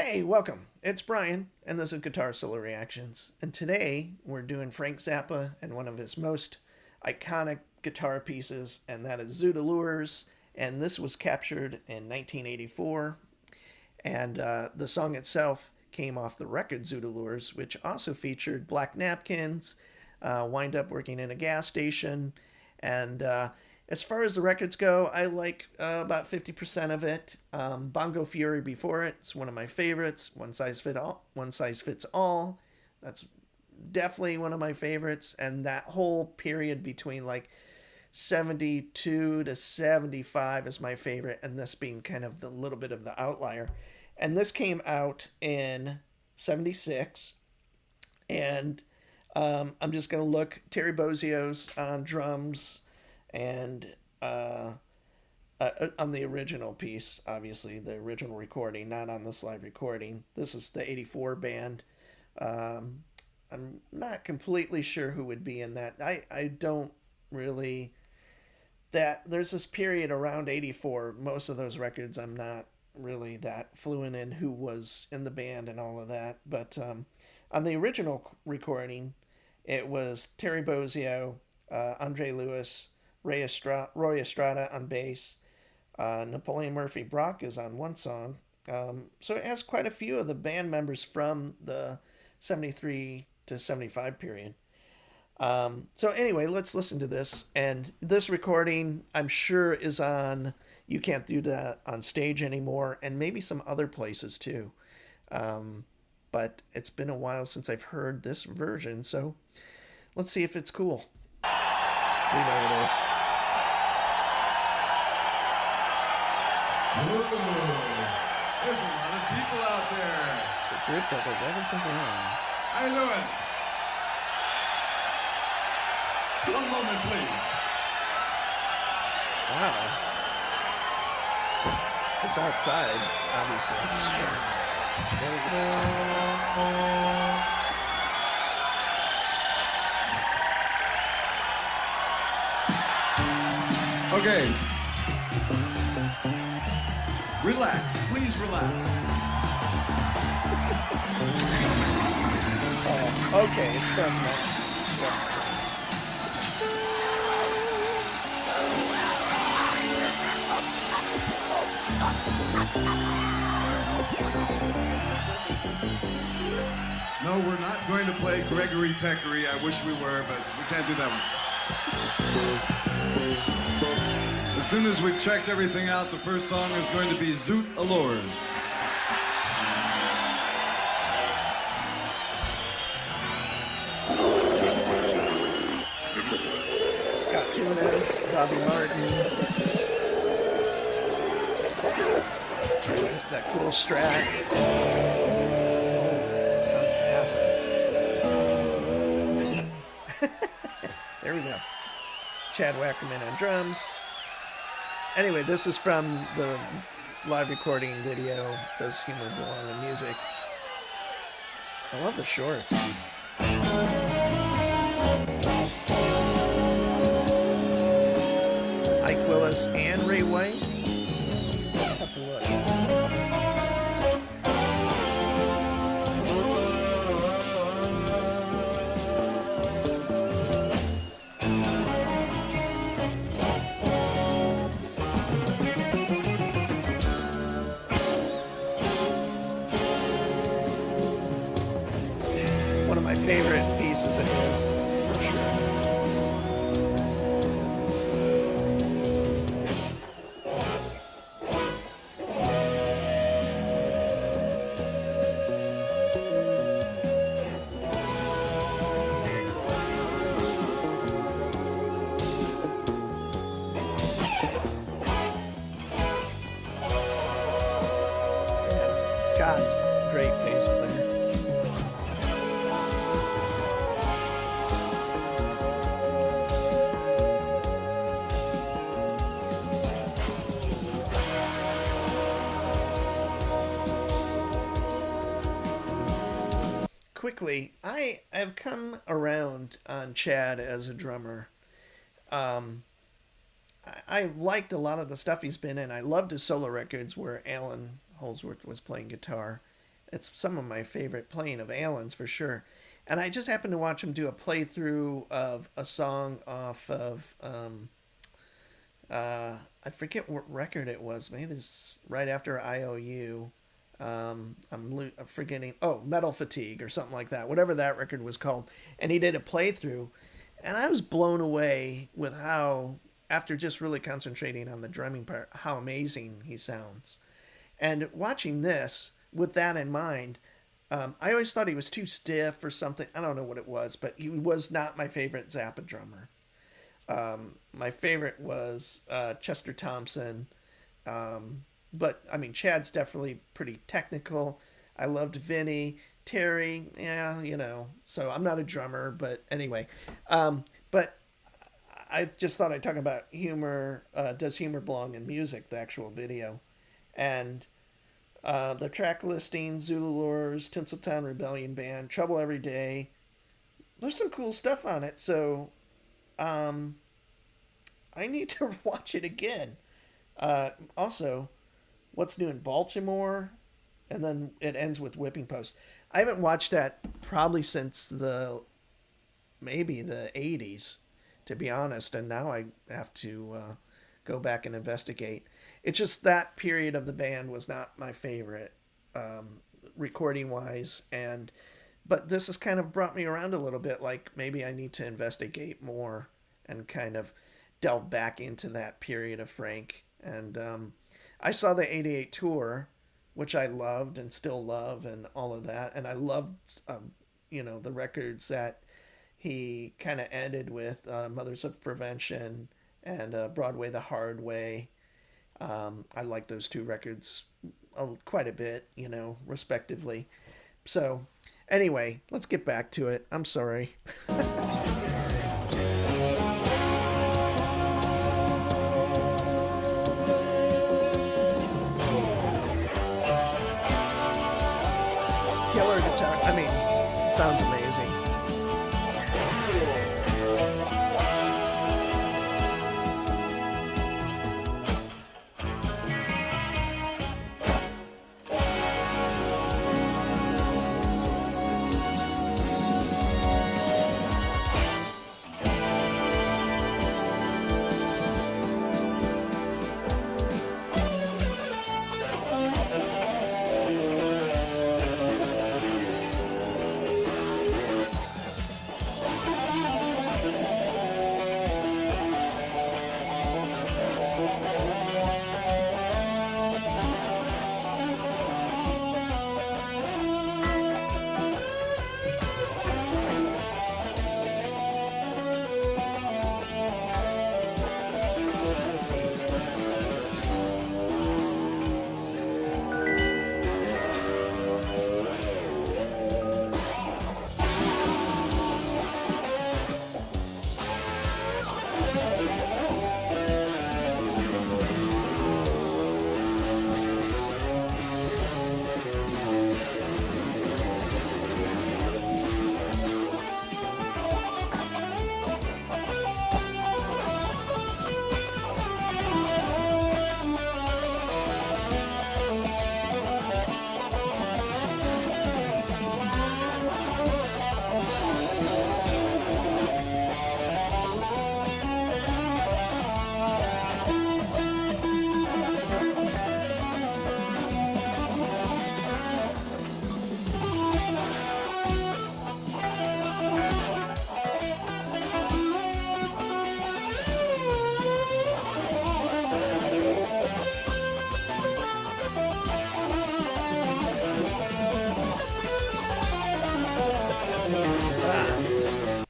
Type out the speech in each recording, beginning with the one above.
Hey, welcome. It's Brian, and this is Guitar Solo Reactions. And today we're doing Frank Zappa and one of his most iconic guitar pieces, and that is Zoot Allures. And this was captured in 1984. And the song itself came off the record Zoot Allures, which also featured black napkins, wind up working in a gas station, and as far as the records go, I like about 50% of it. Bongo Fury before it, it's one of my favorites. One size fit all. One size fits all. That's definitely one of my favorites. And that whole period between like 72 to 75 is my favorite, and this being kind of the little bit of the outlier. And this came out in 76, and I'm just going to look. Terry Bozzio's on drums, and on the original piece, obviously, the original recording, not on this live recording. This is the 84 band. I'm not completely sure who would be in that. I don't really... That there's this period around 84. Most of those records I'm not really that fluent in who was in the band and all of that. But on the original recording, it was Terry Bozzio, Andre Lewis, Roy Estrada on bass. Napoleon Murphy Brock is on one song. So it has quite a few of the band members from the 73 to 75 period. So anyway, let's listen to this. And this recording, I'm sure, is on You Can't Do That on Stage anymore, and maybe some other places too. But it's been a while since I've heard this version, so let's see if it's cool. We know it is. Ooh, there's a lot of people out there. The group that does everything wrong. How you doing? One moment, please. Wow. It's outside, obviously. There we go. Okay. Relax, please relax. Oh, okay, it's from yeah. No, we're not going to play Gregory Peccary. I wish we were, but we can't do that one. As soon as we've checked everything out, the first song is going to be Zoot Allures. Scott Tunes, Bobby Martin. That cool strat. Sounds massive. There we go. Chad Wackerman on drums. Anyway, this is from the live recording video. Does Humor Belong in Music? I love the shorts. Ike Willis and Ray White. I'll have to look. One of my favorite pieces of his, for sure. Yeah, Scott's a great bass player. Quickly, I have come around on Chad as a drummer. I liked a lot of the stuff he's been in. I loved his solo records where Alan Holdsworth was playing guitar. It's some of my favorite playing of Alan's for sure. And I just happened to watch him do a playthrough of a song off of I forget what record it was. Maybe this right after IOU. I'm forgetting. Oh, Metal Fatigue or something like that. Whatever that record was called. And he did a playthrough, and I was blown away with how, after just really concentrating on the drumming part, how amazing he sounds. And watching this with that in mind, I always thought he was too stiff or something. I don't know what it was, but he was not my favorite Zappa drummer. My favorite was Chester Thompson. But I mean, Chad's definitely pretty technical. I loved Vinny. Terry, yeah, So I'm not a drummer, but anyway. But I just thought I'd talk about humor. Does humor belong in music? The actual video, and the track listing: Zulu Lures, Tinseltown Rebellion Band, Trouble Every Day. There's some cool stuff on it, so um, I need to watch it again. Also, What's New in Baltimore, and then it ends with Whipping Post. I haven't watched that probably since the maybe the 80s, to be honest, and now I have to go back and investigate. It's just that period of the band was not my favorite, recording wise, and but this has kind of brought me around a little bit. Like maybe I need to investigate more and kind of delve back into that period of Frank. And I saw the '88 tour, which I loved and still love, and all of that. And I loved, the records that he kind of ended with, Mothers of Prevention and Broadway the Hard Way. I like those two records quite a bit, respectively. So, anyway, let's get back to it. I'm sorry. Killer guitar. I mean, sounds amazing.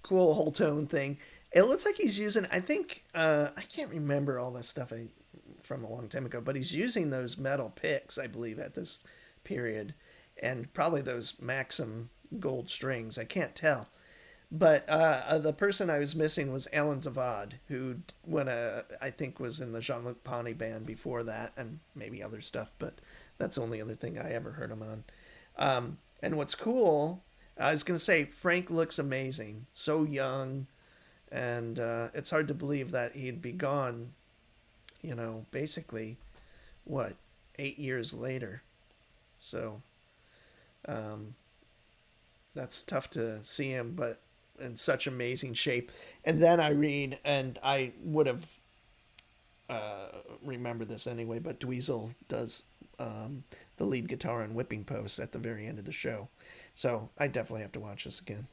Cool whole tone thing. It looks like he's using. I think I can't remember all this stuff from a long time ago, but he's using those metal picks, I believe, at this period, and probably those Maxim gold strings. I can't tell, but the person I was missing was Alan Zavad, who I think was in the Jean Luc Ponty band before that, and maybe other stuff. But that's the only other thing I ever heard him on. And what's cool, I was gonna say, Frank looks amazing, so young, and it's hard to believe that he'd be gone. Basically, what, 8 years later. So Um, that's tough to see him, but in such amazing shape. And then I read, and I would have remembered this anyway, but Dweezil does the lead guitar on Whipping Post at the very end of the show. So I definitely have to watch this again.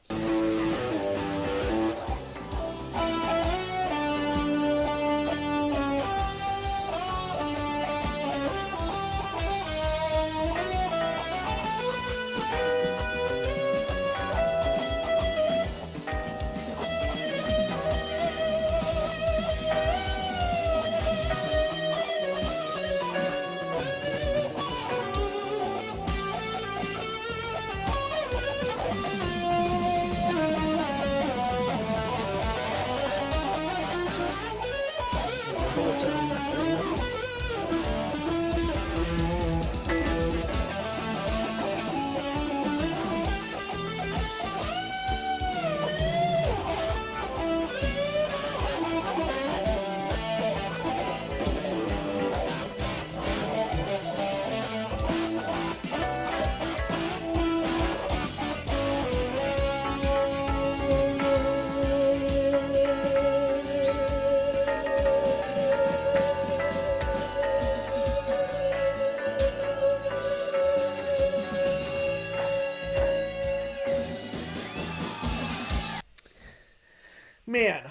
Man,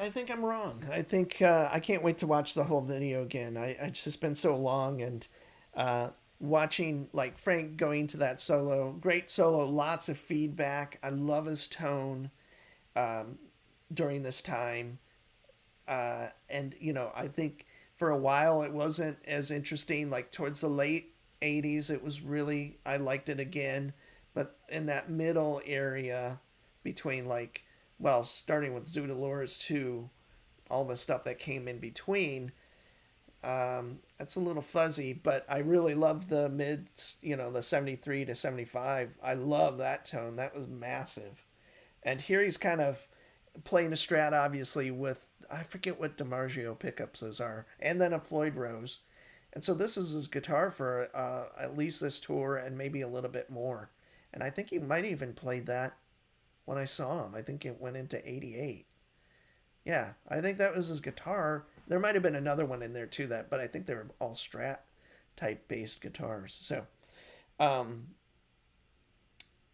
I think I'm wrong. I think I can't wait to watch the whole video again. It's just been so long, and watching like Frank going to that solo, great solo, lots of feedback. I love his tone during this time. And I think for a while it wasn't as interesting. Like towards the late '80s, it was really, I liked it again, but in that middle area between like, well, starting with Zoot Allures to all the stuff that came in between, that's a little fuzzy. But I really love the mids, the '73 to '75. I love that tone. That was massive. And here he's kind of playing a Strat, obviously, with, I forget what DiMaggio pickups those are, and then a Floyd Rose. And so this is his guitar for at least this tour and maybe a little bit more. And I think he might even played that when I saw him. I think it went into '88. Yeah, I think that was his guitar. There might have been another one in there too, but I think they were all Strat type based guitars. So,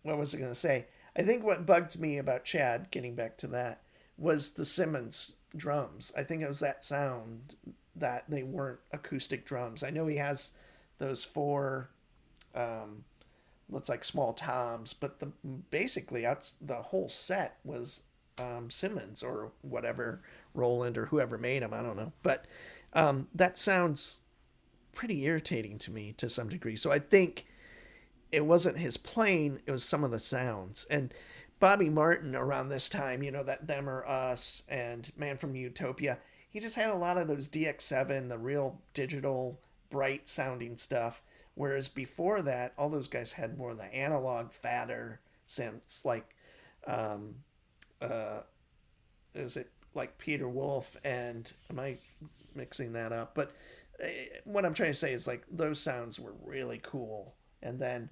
what was I going to say? I think what bugged me about Chad, getting back to that, was the Simmons drums. I think it was that sound that they weren't acoustic drums. I know he has those four, looks like small toms, but basically the whole set was Simmons or whatever, Roland or whoever made them. I don't know, but that sounds pretty irritating to me to some degree. So I think it wasn't his playing, it was some of the sounds. And Bobby Martin around this time, that Them or Us and Man from Utopia, he just had a lot of those DX7, the real digital, bright sounding stuff. Whereas before that, all those guys had more of the analog, fatter synths, like, is it like Peter Wolf and, am I mixing that up? But what I'm trying to say is like those sounds were really cool. And then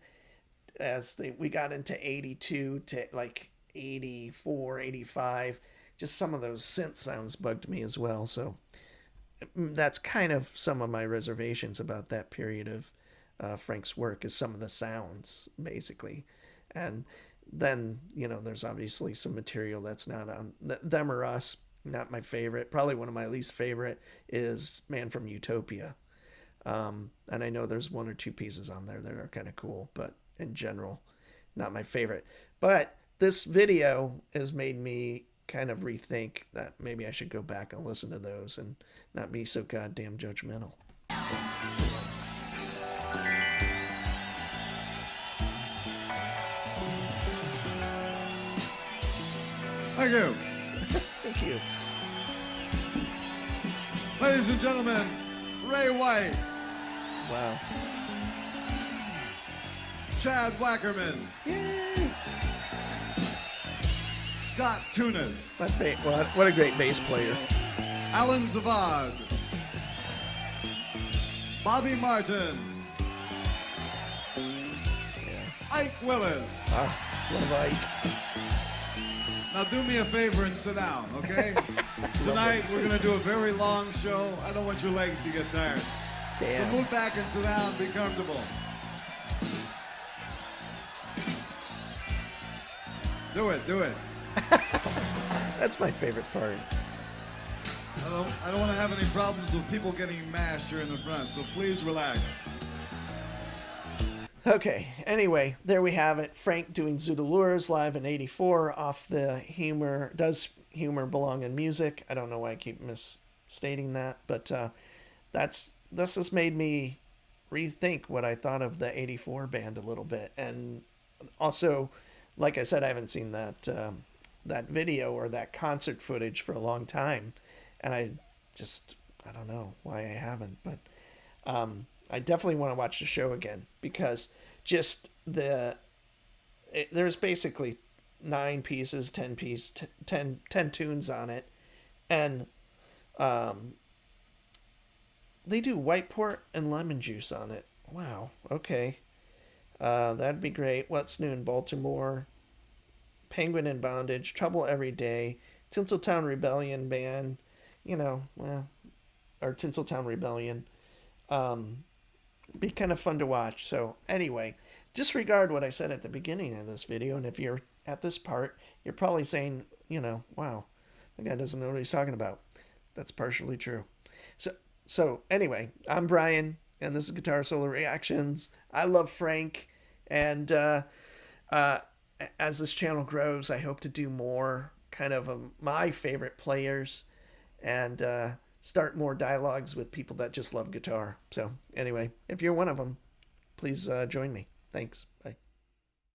as we got into 82 to like 84, 85, just some of those synth sounds bugged me as well. So that's kind of some of my reservations about that period of Frank's work, is some of the sounds, basically. And then, there's obviously some material that's not on Them or Us, not my favorite. Probably one of my least favorite is Man from Utopia. And I know there's one or two pieces on there that are kind of cool, but in general, not my favorite. But this video has made me kind of rethink that maybe I should go back and listen to those and not be so goddamn judgmental. Thank you. Thank you. Ladies and gentlemen, Ray White. Wow. Chad Wackerman. Yay. Scott Tunis. What a great bass player. Alan Zavad. Bobby Martin. Ike Willis. Love Ike. Now do me a favor and sit down, okay? Tonight we're going to do a very long show. I don't want your legs to get tired. Damn. So move back and sit down, be comfortable. Do it, do it. That's my favorite part. I don't want to have any problems with people getting mashed here in the front, so please relax. Okay, anyway, there we have it. Frank doing Zoot Allures live in 84 off the Humor. Does Humor Belong in Music? I don't know why I keep misstating that, but this has made me rethink what I thought of the 84 band a little bit. And also, like I said, I haven't seen that video or that concert footage for a long time. And I don't know why I haven't, but I definitely want to watch the show again because just there's basically 9 pieces, 10 tunes on it, and they do white port and lemon juice on it. Wow. Okay. That'd be great. What's New in Baltimore? Penguin in Bondage. Trouble Every Day. Tinseltown Rebellion Band. Or Tinseltown Rebellion. Be kind of fun to watch. So anyway, disregard what I said at the beginning of this video. And if you're at this part, you're probably saying, wow, the guy doesn't know what he's talking about. That's partially true. So anyway, I'm Brian, and this is Guitar Solo Reactions. I love Frank, and as this channel grows, I hope to do more kind of my favorite players, and start more dialogues with people that just love guitar. So anyway, if you're one of them, please join me. Thanks. Bye.